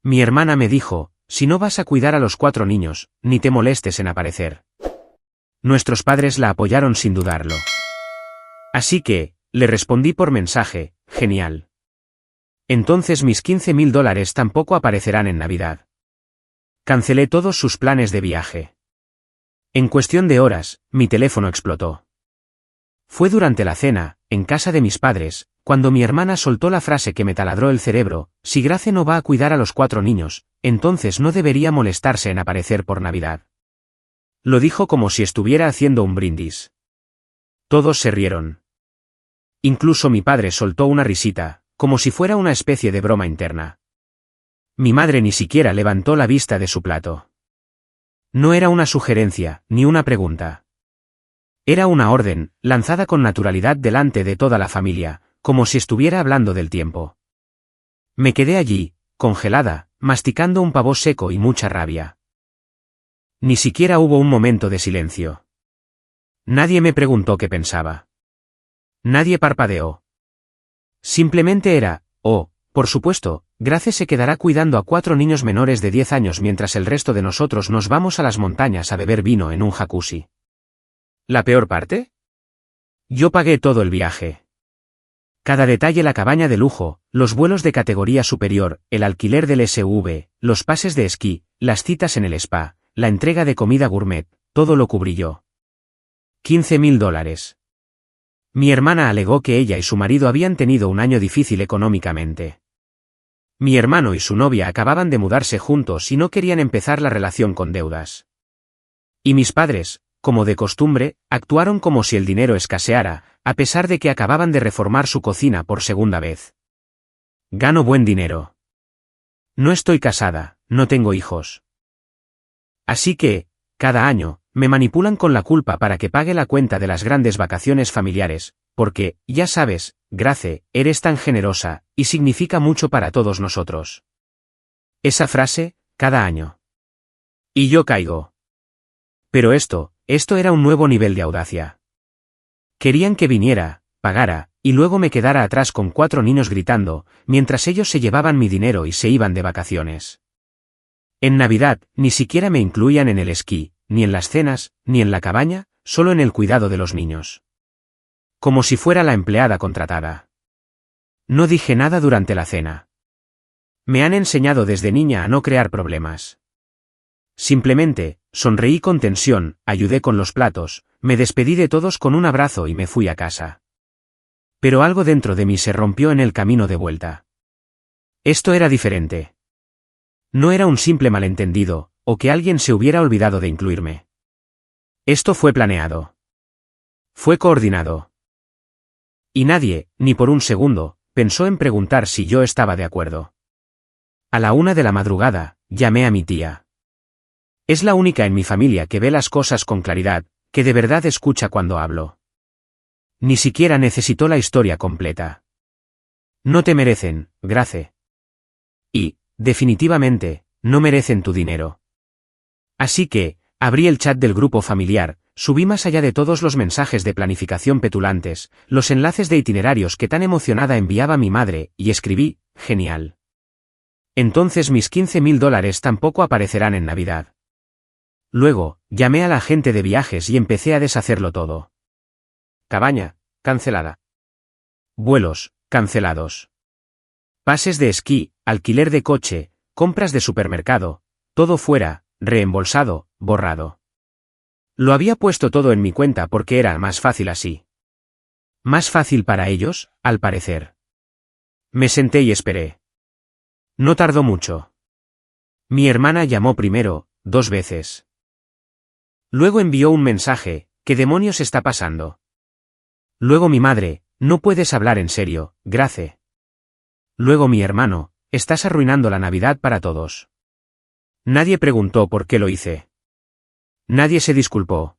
Mi hermana me dijo, si no vas a cuidar a los 4 niños, ni te molestes en aparecer. Nuestros padres la apoyaron sin dudarlo. Así que, le respondí por mensaje, genial. Entonces mis $15.000 tampoco aparecerán en Navidad. Cancelé todos sus planes de viaje. En cuestión de horas, mi teléfono explotó. Fue durante la cena, en casa de mis padres, cuando mi hermana soltó la frase que me taladró el cerebro: si Grace no va a cuidar a los 4 niños, entonces no debería molestarse en aparecer por Navidad. Lo dijo como si estuviera haciendo un brindis. Todos se rieron. Incluso mi padre soltó una risita, como si fuera una especie de broma interna. Mi madre ni siquiera levantó la vista de su plato. No era una sugerencia, ni una pregunta. Era una orden, lanzada con naturalidad delante de toda la familia, como si estuviera hablando del tiempo. Me quedé allí, congelada, masticando un pavo seco y mucha rabia. Ni siquiera hubo un momento de silencio. Nadie me preguntó qué pensaba. Nadie parpadeó. Simplemente era, oh, por supuesto, Grace se quedará cuidando a 4 niños menores de 10 años mientras el resto de nosotros nos vamos a las montañas a beber vino en un jacuzzi. ¿La peor parte? Yo pagué todo el viaje. Cada detalle: la cabaña de lujo, los vuelos de categoría superior, el alquiler del SUV, los pases de esquí, las citas en el spa, la entrega de comida gourmet, todo lo cubrí yo. $15.000. Mi hermana alegó que ella y su marido habían tenido un año difícil económicamente. Mi hermano y su novia acababan de mudarse juntos y no querían empezar la relación con deudas. Y mis padres, como de costumbre, actuaron como si el dinero escaseara, a pesar de que acababan de reformar su cocina por segunda vez. Gano buen dinero. No estoy casada, no tengo hijos. Así que, cada año, me manipulan con la culpa para que pague la cuenta de las grandes vacaciones familiares, porque, ya sabes, Grace, eres tan generosa, y significa mucho para todos nosotros. Esa frase, cada año. Y yo caigo. Pero esto era un nuevo nivel de audacia. Querían que viniera, pagara, y luego me quedara atrás con 4 niños gritando, mientras ellos se llevaban mi dinero y se iban de vacaciones. En Navidad, ni siquiera me incluían en el esquí, ni en las cenas, ni en la cabaña, solo en el cuidado de los niños. Como si fuera la empleada contratada. No dije nada durante la cena. Me han enseñado desde niña a no crear problemas. Simplemente, sonreí con tensión, ayudé con los platos, me despedí de todos con un abrazo y me fui a casa. Pero algo dentro de mí se rompió en el camino de vuelta. Esto era diferente. No era un simple malentendido, o que alguien se hubiera olvidado de incluirme. Esto fue planeado. Fue coordinado. Y nadie, ni por un segundo, pensó en preguntar si yo estaba de acuerdo. A la 1 de la madrugada, llamé a mi tía. Es la única en mi familia que ve las cosas con claridad, que de verdad escucha cuando hablo. Ni siquiera necesitó la historia completa. No te merecen, Grace. Y, definitivamente, no merecen tu dinero. Así que, abrí el chat del grupo familiar, subí más allá de todos los mensajes de planificación petulantes, los enlaces de itinerarios que tan emocionada enviaba mi madre, y escribí: genial. Entonces mis $15.000 tampoco aparecerán en Navidad. Luego, llamé a la gente de viajes y empecé a deshacerlo todo. Cabaña, cancelada. Vuelos, cancelados. Pases de esquí, alquiler de coche, compras de supermercado, todo fuera, reembolsado, borrado. Lo había puesto todo en mi cuenta porque era más fácil así. Más fácil para ellos, al parecer. Me senté y esperé. No tardó mucho. Mi hermana llamó primero, 2 veces. Luego envió un mensaje: ¿qué demonios está pasando? Luego mi madre: no puedes hablar en serio, Grace. Luego mi hermano: estás arruinando la Navidad para todos. Nadie preguntó por qué lo hice. Nadie se disculpó.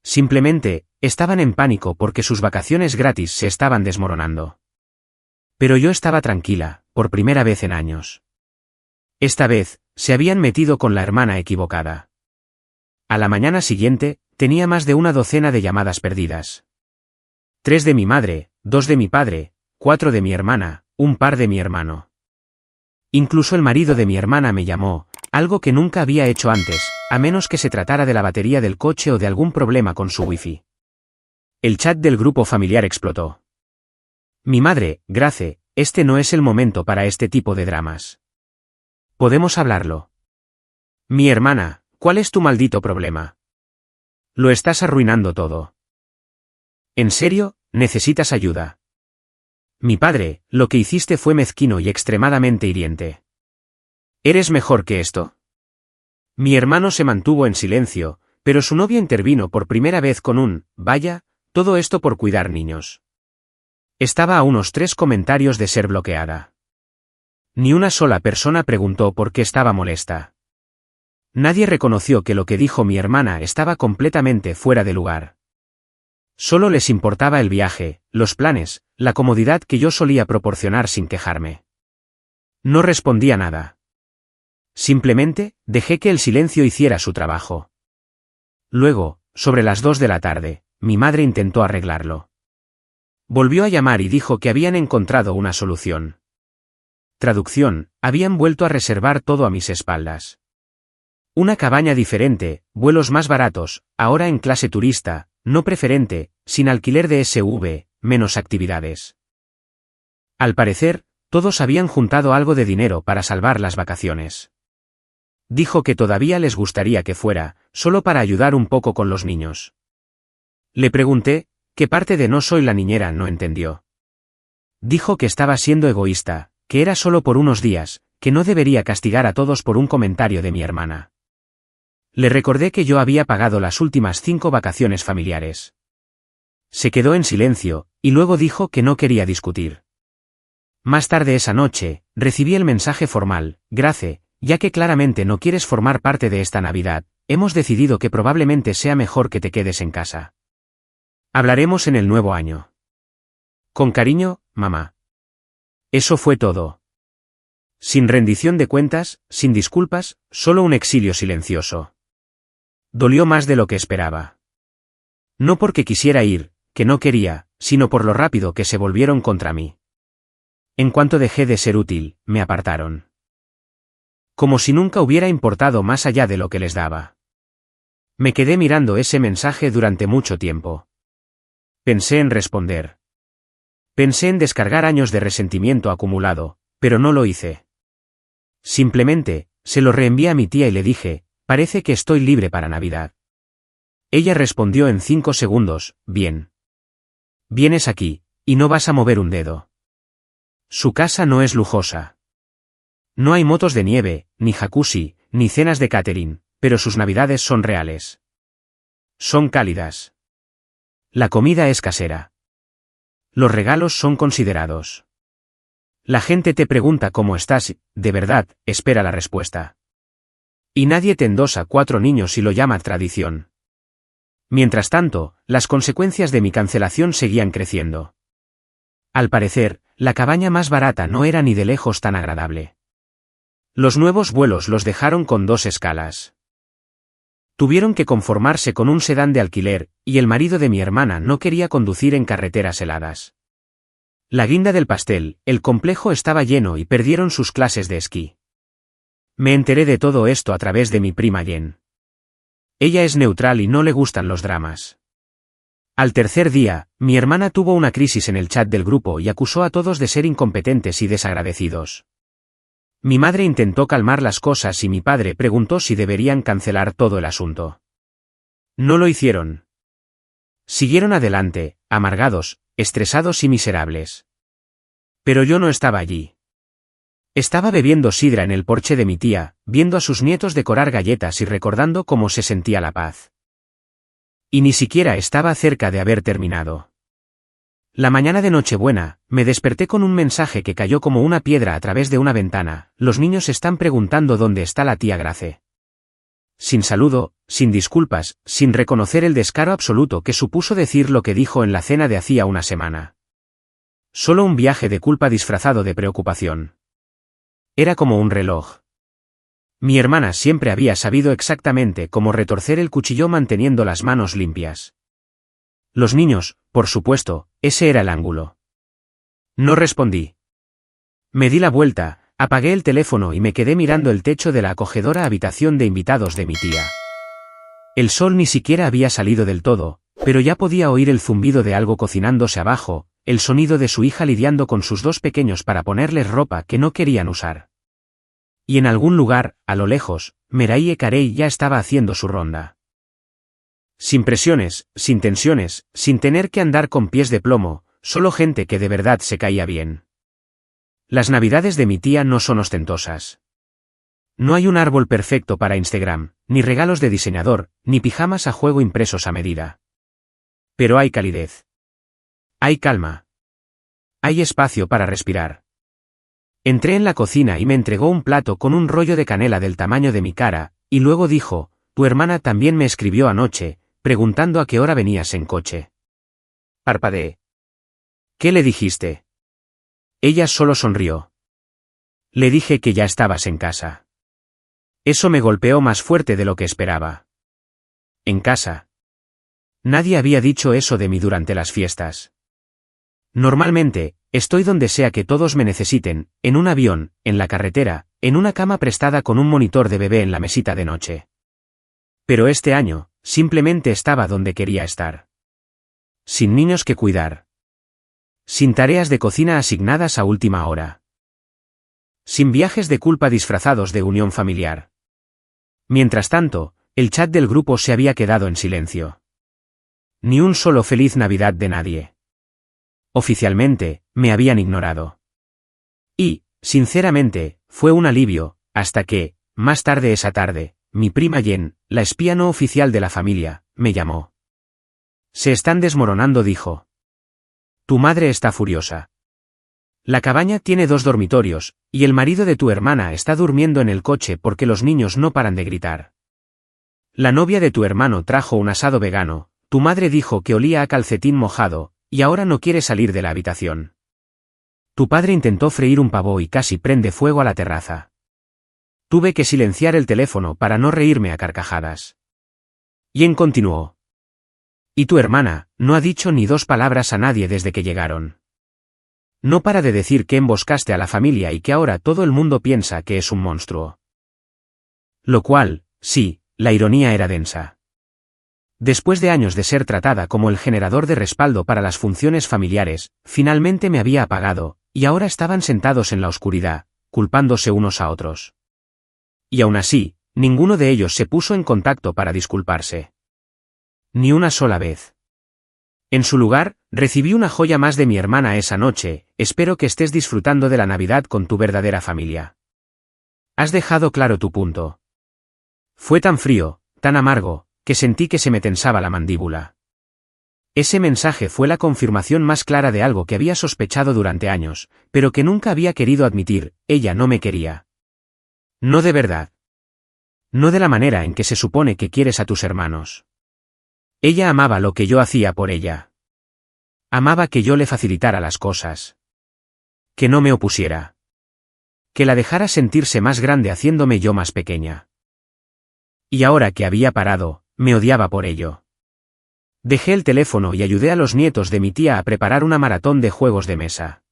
Simplemente, estaban en pánico porque sus vacaciones gratis se estaban desmoronando. Pero yo estaba tranquila, por primera vez en años. Esta vez, se habían metido con la hermana equivocada. A la mañana siguiente, tenía más de una docena de llamadas perdidas. 3 de mi madre, 2 de mi padre, 4 de mi hermana, un par de mi hermano. Incluso el marido de mi hermana me llamó, algo que nunca había hecho antes, a menos que se tratara de la batería del coche o de algún problema con su wifi. El chat del grupo familiar explotó. Mi madre, Grace, este no es el momento para este tipo de dramas. ¿Podemos hablarlo? Mi hermana, ¿cuál es tu maldito problema? Lo estás arruinando todo. ¿En serio, necesitas ayuda? Mi padre, lo que hiciste fue mezquino y extremadamente hiriente. ¿Eres mejor que esto? Mi hermano se mantuvo en silencio, pero su novia intervino por primera vez con un, vaya, todo esto por cuidar niños. Estaba a unos 3 comentarios de ser bloqueada. Ni una sola persona preguntó por qué estaba molesta. Nadie reconoció que lo que dijo mi hermana estaba completamente fuera de lugar. Solo les importaba el viaje, los planes, la comodidad que yo solía proporcionar sin quejarme. No respondía nada. Simplemente, dejé que el silencio hiciera su trabajo. Luego, sobre las 2 de la tarde, mi madre intentó arreglarlo. Volvió a llamar y dijo que habían encontrado una solución. Traducción, habían vuelto a reservar todo a mis espaldas. Una cabaña diferente, vuelos más baratos, ahora en clase turista, no preferente, sin alquiler de SV, menos actividades. Al parecer, todos habían juntado algo de dinero para salvar las vacaciones. Dijo que todavía les gustaría que fuera, solo para ayudar un poco con los niños. Le pregunté, ¿qué parte de no soy la niñera no entendió? Dijo que estaba siendo egoísta, que era solo por unos días, que no debería castigar a todos por un comentario de mi hermana. Le recordé que yo había pagado las últimas 5 vacaciones familiares. Se quedó en silencio, y luego dijo que no quería discutir. Más tarde esa noche, recibí el mensaje formal, Grace, ya que claramente no quieres formar parte de esta Navidad, hemos decidido que probablemente sea mejor que te quedes en casa. Hablaremos en el nuevo año. Con cariño, mamá. Eso fue todo. Sin rendición de cuentas, sin disculpas, solo un exilio silencioso. Dolió más de lo que esperaba. No porque quisiera ir, que no quería, sino por lo rápido que se volvieron contra mí. En cuanto dejé de ser útil, me apartaron. Como si nunca hubiera importado más allá de lo que les daba. Me quedé mirando ese mensaje durante mucho tiempo. Pensé en responder. Pensé en descargar años de resentimiento acumulado, pero no lo hice. Simplemente, se lo reenvié a mi tía y le dije, parece que estoy libre para Navidad. Ella respondió en 5 segundos, bien. Vienes aquí, y no vas a mover un dedo. Su casa no es lujosa. No hay motos de nieve, ni jacuzzi, ni cenas de catering, pero sus navidades son reales. Son cálidas. La comida es casera. Los regalos son considerados. La gente te pregunta cómo estás, de verdad, espera la respuesta. Y nadie te endosa 4 niños y lo llama tradición. Mientras tanto, las consecuencias de mi cancelación seguían creciendo. Al parecer, la cabaña más barata no era ni de lejos tan agradable. Los nuevos vuelos los dejaron con 2 escalas. Tuvieron que conformarse con un sedán de alquiler, y el marido de mi hermana no quería conducir en carreteras heladas. La guinda del pastel, el complejo estaba lleno y perdieron sus clases de esquí. Me enteré de todo esto a través de mi prima Jen. Ella es neutral y no le gustan los dramas. Al tercer día, mi hermana tuvo una crisis en el chat del grupo y acusó a todos de ser incompetentes y desagradecidos. Mi madre intentó calmar las cosas y mi padre preguntó si deberían cancelar todo el asunto. No lo hicieron. Siguieron adelante, amargados, estresados y miserables. Pero yo no estaba allí. Estaba bebiendo sidra en el porche de mi tía, viendo a sus nietos decorar galletas y recordando cómo se sentía la paz. Y ni siquiera estaba cerca de haber terminado. La mañana de Nochebuena, me desperté con un mensaje que cayó como una piedra a través de una ventana, los niños están preguntando dónde está la tía Grace. Sin saludo, sin disculpas, sin reconocer el descaro absoluto que supuso decir lo que dijo en la cena de hacía una semana. Solo un viaje de culpa disfrazado de preocupación. Era como un reloj. Mi hermana siempre había sabido exactamente cómo retorcer el cuchillo manteniendo las manos limpias. Los niños, por supuesto, ese era el ángulo. No respondí. Me di la vuelta, Apagué el teléfono y me quedé mirando el techo de la acogedora habitación de invitados de mi tía. El sol ni siquiera había salido del todo, pero ya podía oír el zumbido de algo cocinándose abajo, el sonido de su hija lidiando con sus dos pequeños para ponerles ropa que no querían usar. Y en algún lugar, a lo lejos, Meraye Carey ya estaba haciendo su ronda. Sin presiones, sin tensiones, sin tener que andar con pies de plomo, solo gente que de verdad se caía bien. Las navidades de mi tía no son ostentosas. No hay un árbol perfecto para Instagram, ni regalos de diseñador, ni pijamas a juego impresos a medida. Pero hay calidez. Hay calma. Hay espacio para respirar. Entré en la cocina y me entregó un plato con un rollo de canela del tamaño de mi cara, y luego dijo, tu hermana también me escribió anoche, preguntando a qué hora venías en coche. Parpadeé. ¿Qué le dijiste? Ella solo sonrió. Le dije que ya estabas en casa. Eso me golpeó más fuerte de lo que esperaba. En casa. Nadie había dicho eso de mí durante las fiestas. Normalmente, estoy donde sea que todos me necesiten, en un avión, en la carretera, en una cama prestada con un monitor de bebé en la mesita de noche. Pero este año, simplemente estaba donde quería estar. Sin niños que cuidar. Sin tareas de cocina asignadas a última hora. Sin viajes de culpa disfrazados de unión familiar. Mientras tanto, el chat del grupo se había quedado en silencio. Ni un solo feliz Navidad de nadie. Oficialmente, me habían ignorado. Y, sinceramente, fue un alivio, hasta que, más tarde esa tarde, mi prima Jen, la espía no oficial de la familia, me llamó. Se están desmoronando, dijo. Tu madre está furiosa. La cabaña tiene 2 dormitorios, y el marido de tu hermana está durmiendo en el coche porque los niños no paran de gritar. La novia de tu hermano trajo un asado vegano, tu madre dijo que olía a calcetín mojado, y ahora no quiere salir de la habitación. Tu padre intentó freír un pavo y casi prende fuego a la terraza. Tuve que silenciar el teléfono para no reírme a carcajadas. Jen continuó. Y tu hermana, no ha dicho ni 2 palabras a nadie desde que llegaron. No para de decir que emboscaste a la familia y que ahora todo el mundo piensa que es un monstruo. Lo cual, sí, la ironía era densa. Después de años de ser tratada como el generador de respaldo para las funciones familiares, finalmente me había apagado, y ahora estaban sentados en la oscuridad, culpándose unos a otros. Y aún así, ninguno de ellos se puso en contacto para disculparse. Ni una sola vez. En su lugar, recibí una joya más de mi hermana esa noche, espero que estés disfrutando de la Navidad con tu verdadera familia. Has dejado claro tu punto. Fue tan frío, tan amargo, que sentí que se me tensaba la mandíbula. Ese mensaje fue la confirmación más clara de algo que había sospechado durante años, pero que nunca había querido admitir, ella no me quería. No de verdad. No de la manera en que se supone que quieres a tus hermanos. Ella amaba lo que yo hacía por ella. Amaba que yo le facilitara las cosas. Que no me opusiera. Que la dejara sentirse más grande haciéndome yo más pequeña. Y ahora que había parado, me odiaba por ello. Dejé el teléfono y ayudé a los nietos de mi tía a preparar una maratón de juegos de mesa.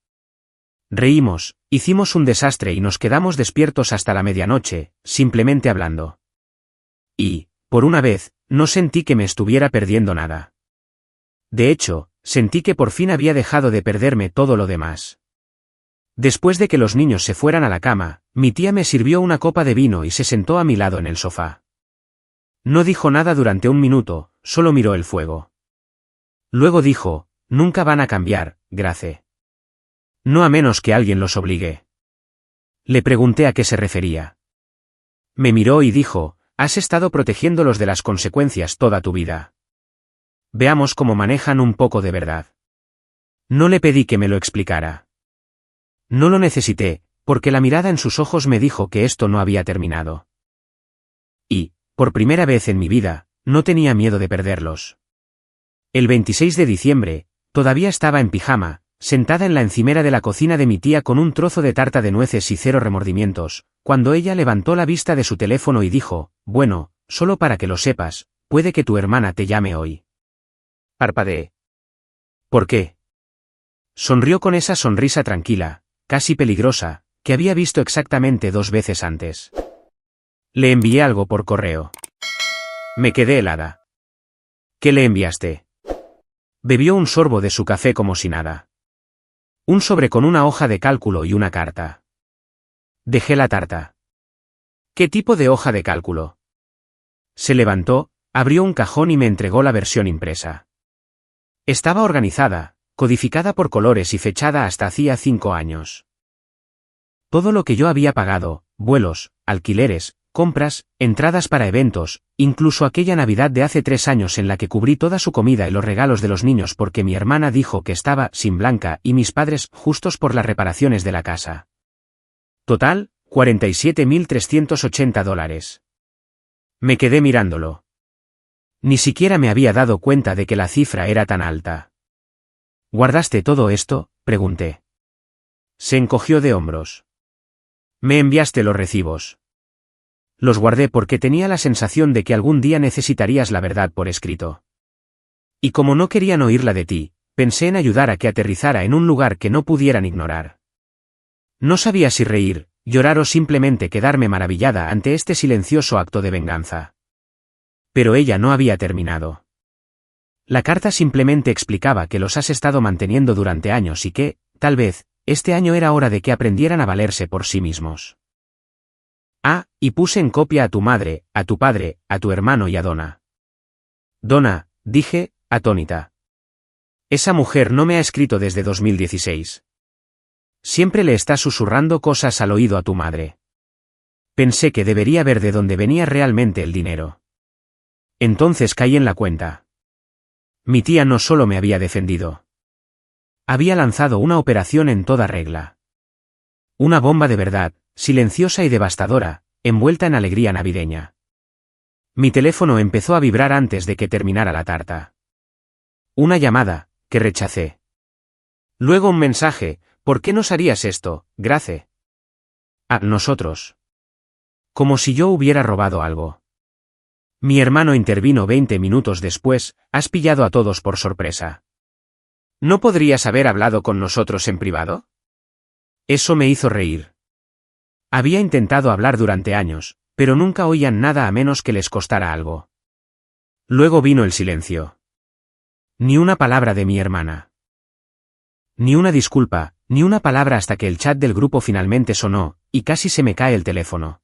Reímos, hicimos un desastre y nos quedamos despiertos hasta la medianoche, simplemente hablando. Y, por una vez, no sentí que me estuviera perdiendo nada. De hecho, sentí que por fin había dejado de perderme todo lo demás. Después de que los niños se fueran a la cama, mi tía me sirvió una copa de vino y se sentó a mi lado en el sofá. No dijo nada durante un minuto, solo miró el fuego. Luego dijo, nunca van a cambiar, Grace. No a menos que alguien los obligue. Le pregunté a qué se refería. Me miró y dijo, has estado protegiéndolos de las consecuencias toda tu vida. Veamos cómo manejan un poco de verdad. No le pedí que me lo explicara. No lo necesité, porque la mirada en sus ojos me dijo que esto no había terminado. Y, por primera vez en mi vida, no tenía miedo de perderlos. El 26 de diciembre, todavía estaba en pijama, sentada en la encimera de la cocina de mi tía con un trozo de tarta de nueces y 0 remordimientos, cuando ella levantó la vista de su teléfono y dijo, bueno, solo para que lo sepas, puede que tu hermana te llame hoy. Parpadeé. ¿Por qué? Sonrió con esa sonrisa tranquila, casi peligrosa, que había visto exactamente 2 veces antes. Le envié algo por correo. Me quedé helada. ¿Qué le enviaste? Bebió un sorbo de su café como si nada. Un sobre con una hoja de cálculo y una carta. Dejé la tarta. ¿Qué tipo de hoja de cálculo? Se levantó, abrió un cajón y me entregó la versión impresa. Estaba organizada, codificada por colores y fechada hasta hacía 5 años. Todo lo que yo había pagado, vuelos, alquileres, compras, entradas para eventos, incluso aquella Navidad de hace 3 años en la que cubrí toda su comida y los regalos de los niños porque mi hermana dijo que estaba sin Blanca y mis padres justos por las reparaciones de la casa. Total, $47.380. Me quedé mirándolo. Ni siquiera me había dado cuenta de que la cifra era tan alta. ¿Guardaste todo esto?, pregunté. Se encogió de hombros. Me enviaste los recibos. Los guardé porque tenía la sensación de que algún día necesitarías la verdad por escrito. Y como no querían oírla de ti, pensé en ayudar a que aterrizara en un lugar que no pudieran ignorar. No sabía si reír, llorar o simplemente quedarme maravillada ante este silencioso acto de venganza. Pero ella no había terminado. La carta simplemente explicaba que los has estado manteniendo durante años y que, tal vez, este año era hora de que aprendieran a valerse por sí mismos. Ah, y puse en copia a tu madre, a tu padre, a tu hermano y a Donna. Donna, dije, atónita. Esa mujer no me ha escrito desde 2016. Siempre le está susurrando cosas al oído a tu madre. Pensé que debería ver de dónde venía realmente el dinero. Entonces caí en la cuenta. Mi tía no solo me había defendido. Había lanzado una operación en toda regla. Una bomba de verdad, silenciosa y devastadora, envuelta en alegría navideña. Mi teléfono empezó a vibrar antes de que terminara la tarta. Una llamada, que rechacé. Luego un mensaje, ¿por qué nos harías esto, Grace? A nosotros. Como si yo hubiera robado algo. Mi hermano intervino 20 minutos después, has pillado a todos por sorpresa. ¿No podrías haber hablado con nosotros en privado? Eso me hizo reír. Había intentado hablar durante años, pero nunca oían nada a menos que les costara algo. Luego vino el silencio. Ni una palabra de mi hermana. Ni una disculpa, ni una palabra hasta que el chat del grupo finalmente sonó, y casi se me cae el teléfono.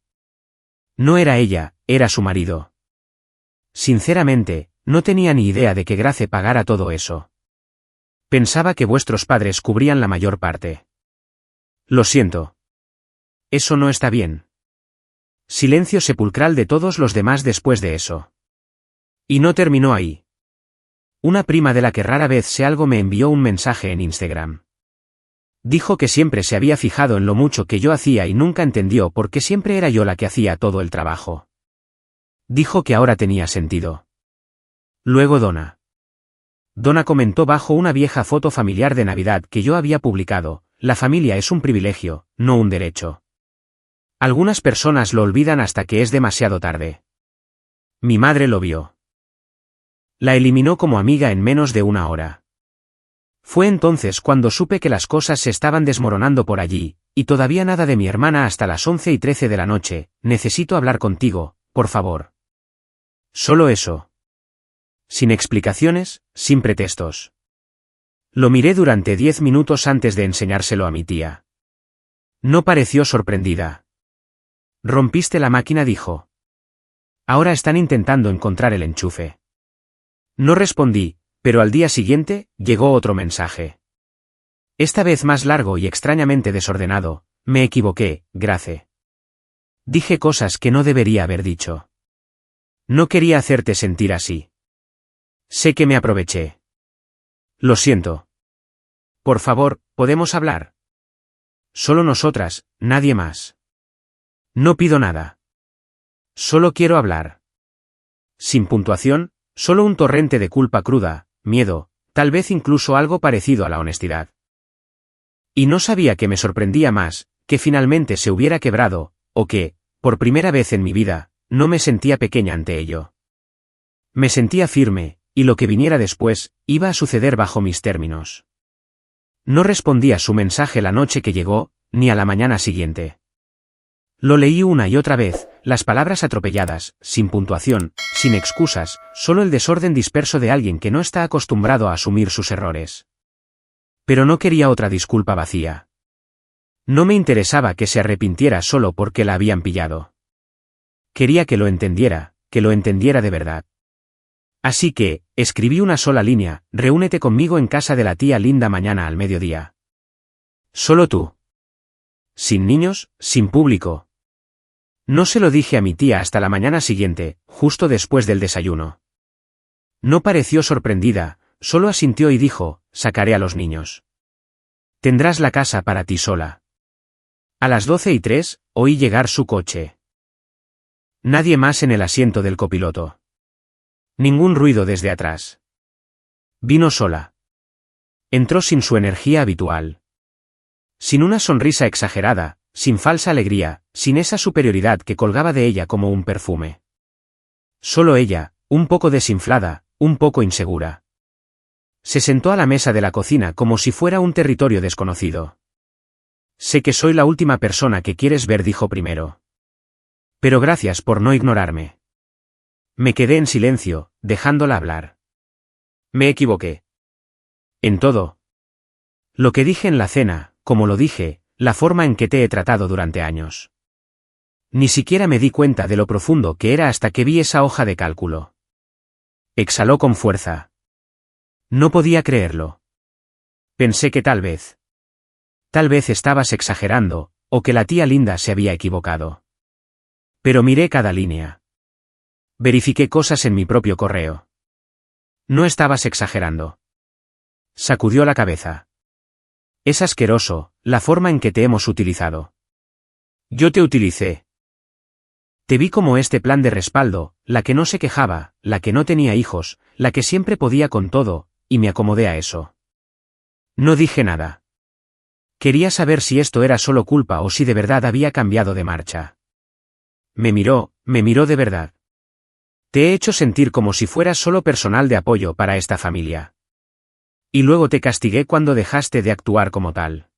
No era ella, era su marido. Sinceramente, no tenía ni idea de que Grace pagara todo eso. Pensaba que vuestros padres cubrían la mayor parte. Lo siento. Eso no está bien. Silencio sepulcral de todos los demás después de eso. Y no terminó ahí. Una prima de la que rara vez sé algo me envió un mensaje en Instagram. Dijo que siempre se había fijado en lo mucho que yo hacía y nunca entendió por qué siempre era yo la que hacía todo el trabajo. Dijo que ahora tenía sentido. Luego Donna. Donna comentó bajo una vieja foto familiar de Navidad que yo había publicado, la familia es un privilegio, no un derecho. Algunas personas lo olvidan hasta que es demasiado tarde. Mi madre lo vio. La eliminó como amiga en menos de 1 hora. Fue entonces cuando supe que las cosas se estaban desmoronando por allí, y todavía nada de mi hermana hasta las 11:13 de la noche, necesito hablar contigo, por favor. Solo eso. Sin explicaciones, sin pretextos. Lo miré durante 10 minutos antes de enseñárselo a mi tía. No pareció sorprendida. Rompiste la máquina, dijo. Ahora están intentando encontrar el enchufe. No respondí, pero al día siguiente, llegó otro mensaje. Esta vez más largo y extrañamente desordenado, me equivoqué, Grace. Dije cosas que no debería haber dicho. No quería hacerte sentir así. Sé que me aproveché. Lo siento. Por favor, ¿podemos hablar? Solo nosotras, nadie más. No pido nada. Solo quiero hablar. Sin puntuación, solo un torrente de culpa cruda, miedo, tal vez incluso algo parecido a la honestidad. Y no sabía que me sorprendía más, que finalmente se hubiera quebrado, o que, por primera vez en mi vida, no me sentía pequeña ante ello. Me sentía firme, y lo que viniera después, iba a suceder bajo mis términos. No respondí a su mensaje la noche que llegó, ni a la mañana siguiente. Lo leí una y otra vez, las palabras atropelladas, sin puntuación, sin excusas, solo el desorden disperso de alguien que no está acostumbrado a asumir sus errores. Pero no quería otra disculpa vacía. No me interesaba que se arrepintiera solo porque la habían pillado. Quería que lo entendiera de verdad. Así que, escribí una sola línea: reúnete conmigo en casa de la tía Linda mañana al mediodía. Solo tú. Sin niños, sin público. No se lo dije a mi tía hasta la mañana siguiente, justo después del desayuno. No pareció sorprendida, solo asintió y dijo: sacaré a los niños. Tendrás la casa para ti sola. A las 12:03, oí llegar su coche. Nadie más en el asiento del copiloto. Ningún ruido desde atrás. Vino sola. Entró sin su energía habitual. Sin una sonrisa exagerada, sin falsa alegría, sin esa superioridad que colgaba de ella como un perfume. Solo ella, un poco desinflada, un poco insegura. Se sentó a la mesa de la cocina como si fuera un territorio desconocido. Sé que soy la última persona que quieres ver, dijo primero. Pero gracias por no ignorarme. Me quedé en silencio, dejándola hablar. Me equivoqué. En todo. Lo que dije en la cena, como lo dije, la forma en que te he tratado durante años. Ni siquiera me di cuenta de lo profundo que era hasta que vi esa hoja de cálculo. Exhaló con fuerza. No podía creerlo. Pensé que tal vez estabas exagerando, o que la tía Linda se había equivocado. Pero miré cada línea. Verifiqué cosas en mi propio correo. No estabas exagerando. Sacudió la cabeza. Es asqueroso, la forma en que te hemos utilizado. Yo te utilicé. Te vi como este plan de respaldo, la que no se quejaba, la que no tenía hijos, la que siempre podía con todo, y me acomodé a eso. No dije nada. Quería saber si esto era solo culpa o si de verdad había cambiado de marcha. Me miró de verdad. Te he hecho sentir como si fueras solo personal de apoyo para esta familia. Y luego te castigué cuando dejaste de actuar como tal.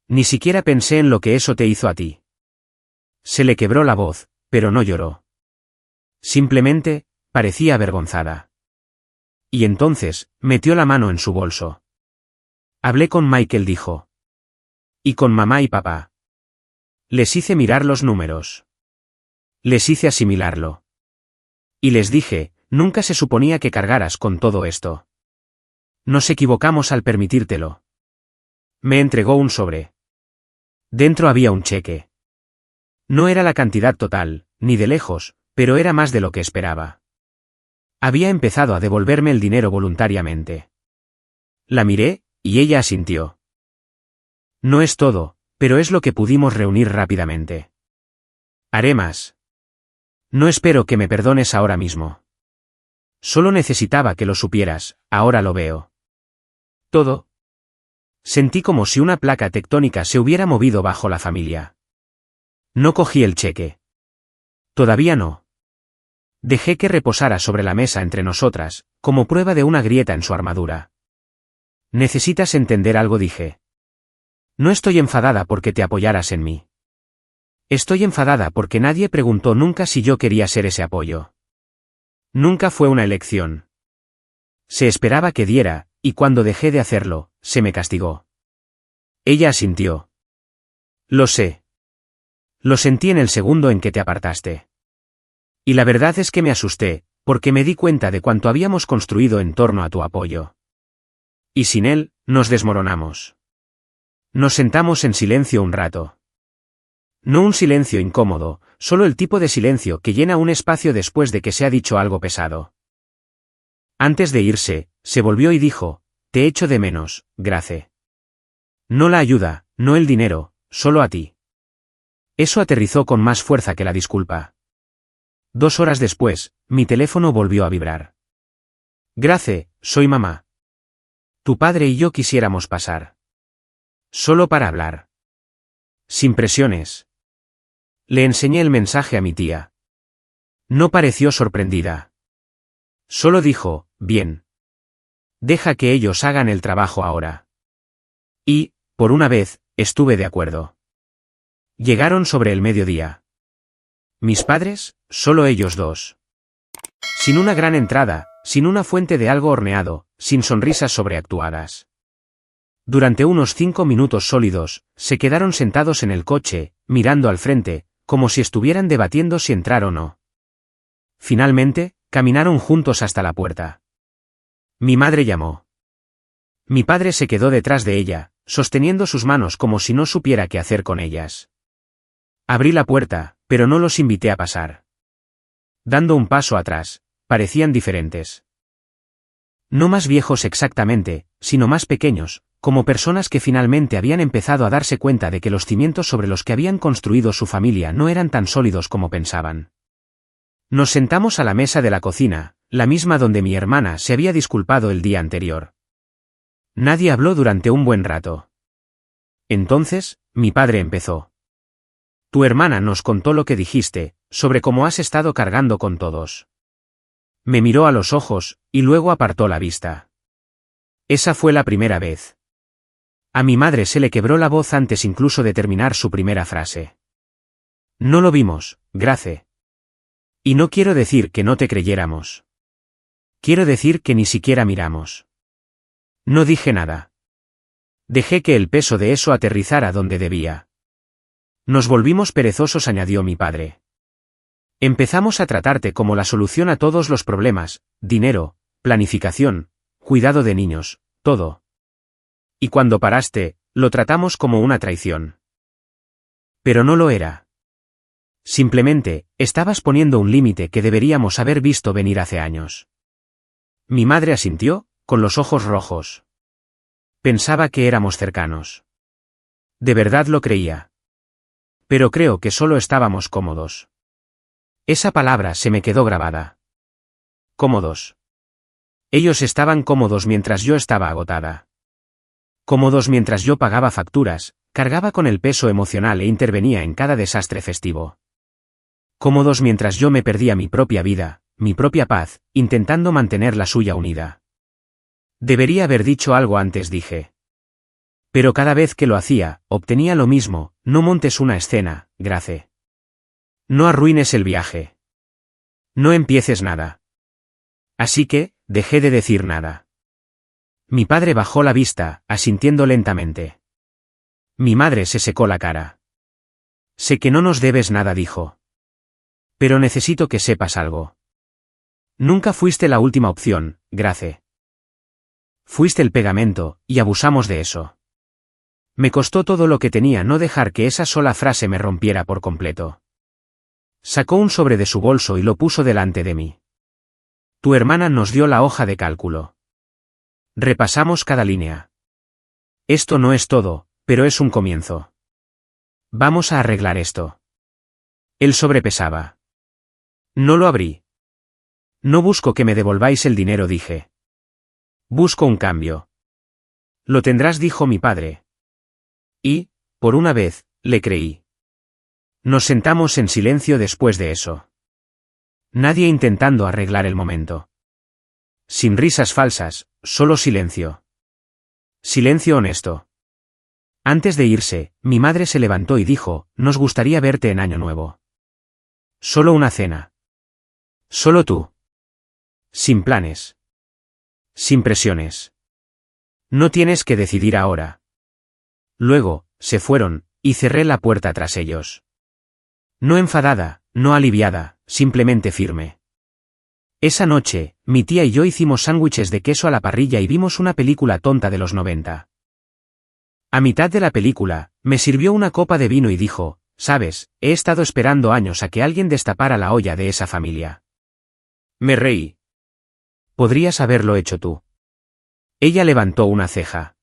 Ni siquiera pensé en lo que eso te hizo a ti. Se le quebró la voz, pero no lloró. Simplemente, parecía avergonzada. Y entonces, metió la mano en su bolso. Hablé con Michael, dijo. Y con mamá y papá. Les hice mirar los números. Les hice asimilarlo. Y les dije, nunca se suponía que cargaras con todo esto. Nos equivocamos al permitírtelo. Me entregó un sobre. Dentro había un cheque. No era la cantidad total, ni de lejos, pero era más de lo que esperaba. Había empezado a devolverme el dinero voluntariamente. La miré, y ella asintió. No es todo, pero es lo que pudimos reunir rápidamente. Haré más. No espero que me perdones ahora mismo. Solo necesitaba que lo supieras, ahora lo veo. Todo. Sentí como si una placa tectónica se hubiera movido bajo la familia. No cogí el cheque. Todavía no. Dejé que reposara sobre la mesa entre nosotras, como prueba de una grieta en su armadura. Necesitas entender algo, dije. No estoy enfadada porque te apoyaras en mí. Estoy enfadada porque nadie preguntó nunca si yo quería ser ese apoyo. Nunca fue una elección. Se esperaba que diera, y cuando dejé de hacerlo, se me castigó. Ella asintió. Lo sé. Lo sentí en el segundo en que te apartaste. Y la verdad es que me asusté, porque me di cuenta de cuánto habíamos construido en torno a tu apoyo. Y sin él, nos desmoronamos. Nos sentamos en silencio un rato. No un silencio incómodo, solo el tipo de silencio que llena un espacio después de que se ha dicho algo pesado. Antes de irse, se volvió y dijo, te echo de menos, Grace. No la ayuda, no el dinero, solo a ti. Eso aterrizó con más fuerza que la disculpa. 2 horas después, mi teléfono volvió a vibrar. Grace, soy mamá. Tu padre y yo quisiéramos pasar. Solo para hablar. Sin presiones. Le enseñé el mensaje a mi tía. No pareció sorprendida. Solo dijo, bien. Deja que ellos hagan el trabajo ahora. Y, por una vez, Estuve de acuerdo. Llegaron sobre el mediodía. Mis padres, solo ellos dos. Sin una gran entrada, sin una fuente de algo horneado, sin sonrisas sobreactuadas. Durante unos 5 minutos sólidos, se quedaron sentados en el coche, mirando al frente, como si estuvieran debatiendo si entrar o no. Finalmente, caminaron juntos hasta la puerta. Mi madre llamó. Mi padre se quedó detrás de ella, sosteniendo sus manos como si no supiera qué hacer con ellas. Abrí la puerta, pero no los invité a pasar. Dando un paso atrás, parecían diferentes. No más viejos exactamente, sino más pequeños, como personas que finalmente habían empezado a darse cuenta de que los cimientos sobre los que habían construido su familia no eran tan sólidos como pensaban. Nos sentamos a la mesa de la cocina, la misma donde mi hermana se había disculpado el día anterior. Nadie habló durante un buen rato. Entonces, mi padre empezó. Tu hermana nos contó lo que dijiste, sobre cómo has estado cargando con todos. Me miró a los ojos, y luego apartó la vista. Esa fue la primera vez. A mi madre se le quebró la voz antes incluso de terminar su primera frase. No lo vimos, Grace. Y no quiero decir que no te creyéramos. Quiero decir que ni siquiera miramos. No dije nada. Dejé que el peso de eso aterrizara donde debía. Nos volvimos perezosos, añadió mi padre. Empezamos a tratarte como la solución a todos los problemas, dinero, planificación, cuidado de niños, todo. Y cuando paraste, lo tratamos como una traición. Pero no lo era. Simplemente, estabas poniendo un límite que deberíamos haber visto venir hace años. Mi madre asintió, con los ojos rojos. Pensaba que éramos cercanos. De verdad lo creía. Pero creo que solo estábamos cómodos. Esa palabra se me quedó grabada. Cómodos. Ellos estaban cómodos mientras yo estaba agotada. Cómodos mientras yo pagaba facturas, cargaba con el peso emocional e intervenía en cada desastre festivo. Cómodos mientras yo me perdía mi propia vida, mi propia paz, intentando mantener la suya unida. Debería haber dicho algo antes, dije. Pero cada vez que lo hacía, obtenía lo mismo: no montes una escena, Grace. No arruines el viaje. No empieces nada. Así que, dejé de decir nada. Mi padre bajó la vista, asintiendo lentamente. Mi madre se secó la cara. Sé que no nos debes nada, dijo. Pero necesito que sepas algo. Nunca fuiste la última opción, Grace. Fuiste el pegamento, y abusamos de eso. Me costó todo lo que tenía no dejar que esa sola frase me rompiera por completo. Sacó un sobre de su bolso y lo puso delante de mí. Tu hermana nos dio la hoja de cálculo. Repasamos cada línea. Esto no es todo, pero es un comienzo. Vamos a arreglar esto. El sobre pesaba. No lo abrí. No busco que me devolváis el dinero, dije. Busco un cambio. Lo tendrás, dijo mi padre. Y, por una vez, le creí. Nos sentamos en silencio después de eso. Nadie intentando arreglar el momento. Sin risas falsas, solo silencio. Silencio honesto. Antes de irse, mi madre se levantó y dijo: nos gustaría verte en Año Nuevo. Solo una cena. Solo tú. Sin planes. Sin presiones. No tienes que decidir ahora. Luego, se fueron, y cerré la puerta tras ellos. No enfadada, no aliviada, simplemente firme. Esa noche, mi tía y yo hicimos sándwiches de queso a la parrilla y vimos una película tonta de los 90. A mitad de la película, me sirvió una copa de vino y dijo: sabes, he estado esperando años a que alguien destapara la olla de esa familia. Me reí. Podrías haberlo hecho tú. Ella levantó una ceja.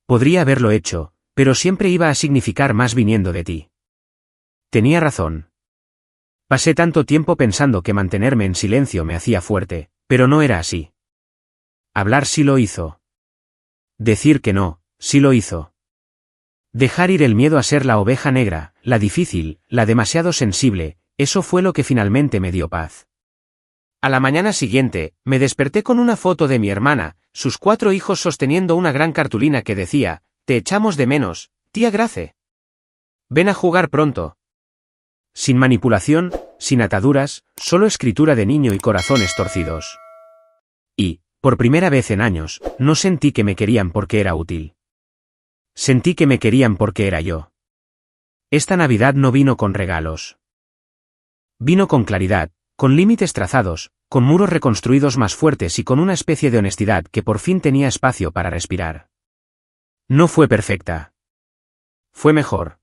Podría haberlo hecho, pero siempre iba a significar más viniendo de ti. Tenía razón. Pasé tanto tiempo pensando que mantenerme en silencio me hacía fuerte, pero no era así. Hablar sí lo hizo. Decir que no, sí lo hizo. Dejar ir el miedo a ser la oveja negra, la difícil, la demasiado sensible, eso fue lo que finalmente me dio paz. A la mañana siguiente, me desperté con una foto de mi hermana, sus 4 hijos sosteniendo una gran cartulina que decía: te echamos de menos, Tía Grace. Ven a jugar pronto. Sin manipulación, sin ataduras, solo escritura de niño y corazones torcidos. Y, por primera vez en años, no sentí que me querían porque era útil. Sentí que me querían porque era yo. Esta Navidad no vino con regalos. Vino con claridad, con límites trazados, con muros reconstruidos más fuertes y con una especie de honestidad que por fin tenía espacio para respirar. No fue perfecta. Fue mejor.